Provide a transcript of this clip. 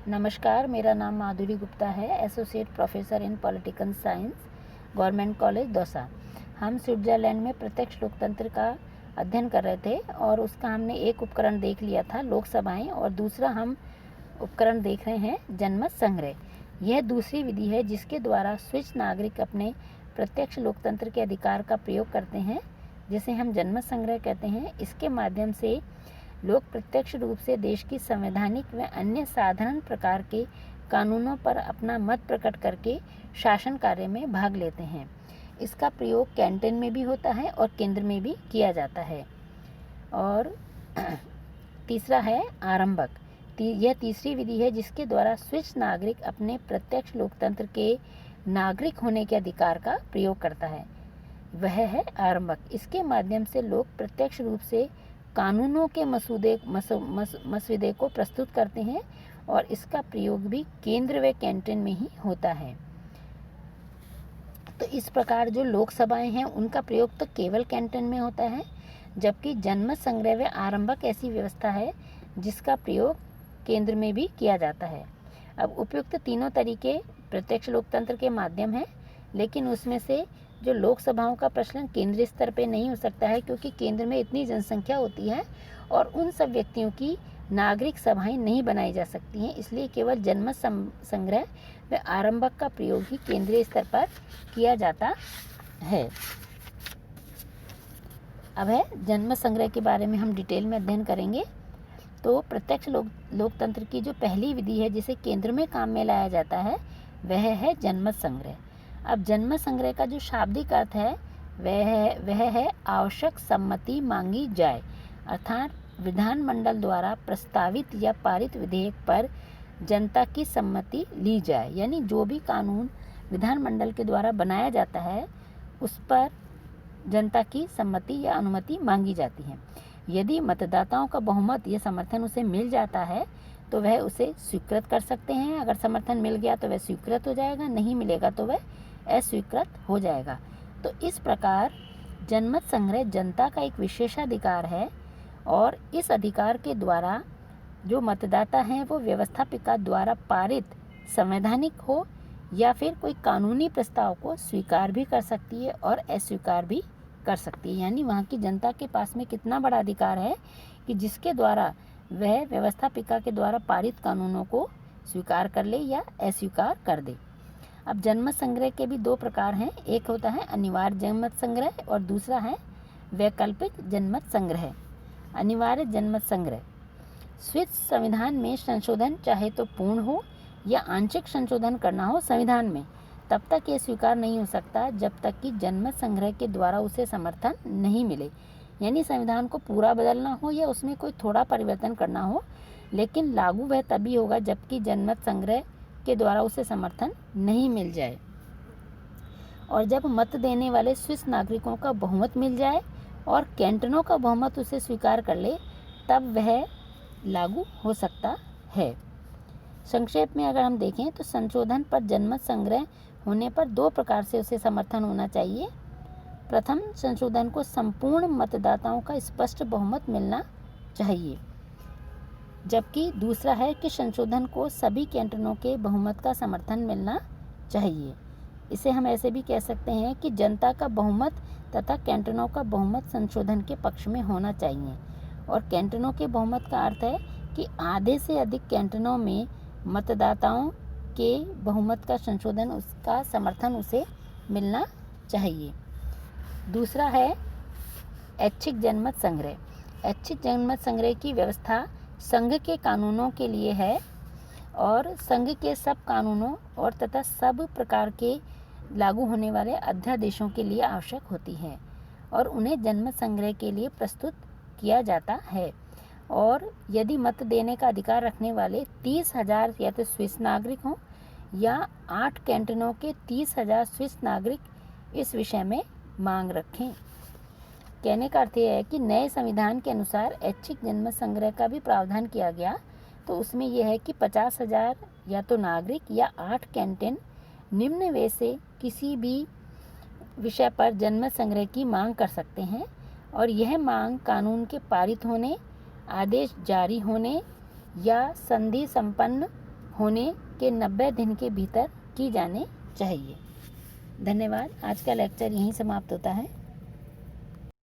नमस्कार, मेरा नाम माधुरी गुप्ता है, associate professor in political science, government college Dausa. हम स्विट्ज़रलैंड में प्रत्यक्ष लोकतंत्र का अध्ययन कर रहे थे और उसका हमने एक उपकरण देख लिया था, लोकसभाएं, और दूसरा हम उपकरण देख रहे हैं जनमत संग्रह। यह दूसरी विधि है जिसके द्वारा स्विस नागरिक अपने प्रत्यक्ष लोकतंत्र के अधिकार का प्रयोग करते हैं, जिसे हम जनमत संग्रह कहते हैं। इसके माध्यम से लोग प्रत्यक्ष रूप से देश की संवैधानिक व अन्य साधारण प्रकार के कानूनों पर अपना मत प्रकट करके शासन कार्य में भाग लेते हैं। इसका प्रयोग कैंटन में भी होता है और केंद्र में भी किया जाता है। और तीसरा है आरंभक। यह तीसरी विधि है जिसके द्वारा स्विस नागरिक अपने प्रत्यक्ष लोकतंत्र के नागरिक होने के अधिकार का प्रयोग करता है, वह है आरंभक। इसके माध्यम से लोग प्रत्यक्ष रूप से कानूनों के मसौदे को प्रस्तुत करते हैं और इसका प्रयोग भी केंद्र व कैंटन में ही होता है। तो इस प्रकार जो लोकसभाएं हैं उनका प्रयोग तो केवल कैंटन में होता है, जबकि जनमत संग्रह व आरंभक ऐसी व्यवस्था है जिसका प्रयोग केंद्र में भी किया जाता है। अब उपयुक्त तीनों तरीके प्रत्यक्ष लोकतंत्र के माध्यम हैं, लेकिन उसमें से जो लोकसभाओं का प्रचलन केंद्रीय स्तर पे नहीं हो सकता है, क्योंकि केंद्र में इतनी जनसंख्या होती है और उन सब व्यक्तियों की नागरिक सभाएं नहीं बनाई जा सकती हैं। इसलिए केवल जनमत संग्रह व आरंभक का प्रयोग ही केंद्रीय स्तर पर किया जाता है। अब है जनमत संग्रह के बारे में हम डिटेल में अध्ययन करेंगे। तो प्रत्यक्ष लोकतंत्र की जो पहली विधि है जिसे केंद्र में काम में लाया जाता है, वह है जनमत संग्रह। अब जनमत संग्रह का जो शाब्दिक अर्थ है वह है आवश्यक सम्मति मांगी जाए, अर्थात विधानमंडल द्वारा प्रस्तावित या पारित विधेयक पर जनता की सम्मति ली जाए। यानी जो भी कानून विधानमंडल के द्वारा बनाया जाता है उस पर जनता की सम्मति या अनुमति मांगी जाती है। यदि मतदाताओं का बहुमत या समर्थन उसे मिल जाता है तो वह उसे स्वीकृत कर सकते हैं। अगर समर्थन मिल गया तो वह स्वीकृत हो जाएगा, नहीं मिलेगा तो वह अस्वीकृत हो जाएगा। तो इस प्रकार जनमत संग्रह जनता का एक विशेषाधिकार है और इस अधिकार के द्वारा जो मतदाता हैं वो व्यवस्थापिका द्वारा पारित संवैधानिक हो या फिर कोई कानूनी प्रस्ताव को स्वीकार भी कर सकती है और अस्वीकार भी कर सकती है। यानी वहाँ की जनता के पास में कितना बड़ा अधिकार है कि जिसके द्वारा वह व्यवस्थापिका के द्वारा पारित कानूनों को स्वीकार कर ले या अस्वीकार कर दे। अब जनमत संग्रह के भी दो प्रकार हैं, एक होता है अनिवार्य जनमत संग्रह और दूसरा है वैकल्पिक जनमत संग्रह। अनिवार्य जनमत संग्रह, स्विस संविधान में संशोधन चाहे तो पूर्ण हो या आंशिक संशोधन करना हो संविधान में, तब तक ये स्वीकार नहीं हो सकता जब तक कि जनमत संग्रह के द्वारा उसे समर्थन नहीं मिले। यानी संविधान को पूरा बदलना हो या उसमें कोई थोड़ा परिवर्तन करना हो, लेकिन लागू वह तभी होगा जबकि जनमत संग्रह के द्वारा उसे समर्थन नहीं मिल जाए और जब मत देने वाले स्विस नागरिकों का बहुमत मिल जाए और कैंटनों का बहुमत उसे स्वीकार कर ले, तब वह लागू हो सकता है। संक्षेप में अगर हम देखें तो संशोधन पर जनमत संग्रह होने पर दो प्रकार से उसे समर्थन होना चाहिए। प्रथम, संशोधन को संपूर्ण मतदाताओं का स्पष्ट बहुमत मिलना चाहिए, जबकि दूसरा है कि संशोधन को सभी कैंटनों के बहुमत का समर्थन मिलना चाहिए। इसे हम ऐसे भी कह सकते हैं कि जनता का बहुमत तथा कैंटनों का बहुमत संशोधन के पक्ष में होना चाहिए। और कैंटनों के बहुमत का अर्थ है कि आधे से अधिक कैंटनों में मतदाताओं के बहुमत का संशोधन, उसका समर्थन उसे मिलना चाहिए। दूसरा है ऐच्छिक जनमत संग्रह। ऐच्छिक जनमत संग्रह की व्यवस्था संघ के कानूनों के लिए है और संघ के सब कानूनों और तथा सब प्रकार के लागू होने वाले अध्यादेशों के लिए आवश्यक होती है और उन्हें जनमत संग्रह के लिए प्रस्तुत किया जाता है। और यदि मत देने का अधिकार रखने वाले 30,000 या तो स्विस नागरिक हों या 8 कैंटनों के 30,000 स्विस नागरिक इस विषय में मांग रखें। कहने का अर्थ यह है कि नए संविधान के अनुसार ऐच्छिक जनमत संग्रह का भी प्रावधान किया गया, तो उसमें यह है कि 50,000 या तो नागरिक या 8 कैंटन निम्न वे से किसी भी विषय पर जनमत संग्रह की मांग कर सकते हैं और यह मांग कानून के पारित होने, आदेश जारी होने या संधि संपन्न होने के 90 दिन के भीतर की जानी चाहिए। धन्यवाद। आज का लेक्चर यहीं समाप्त होता है।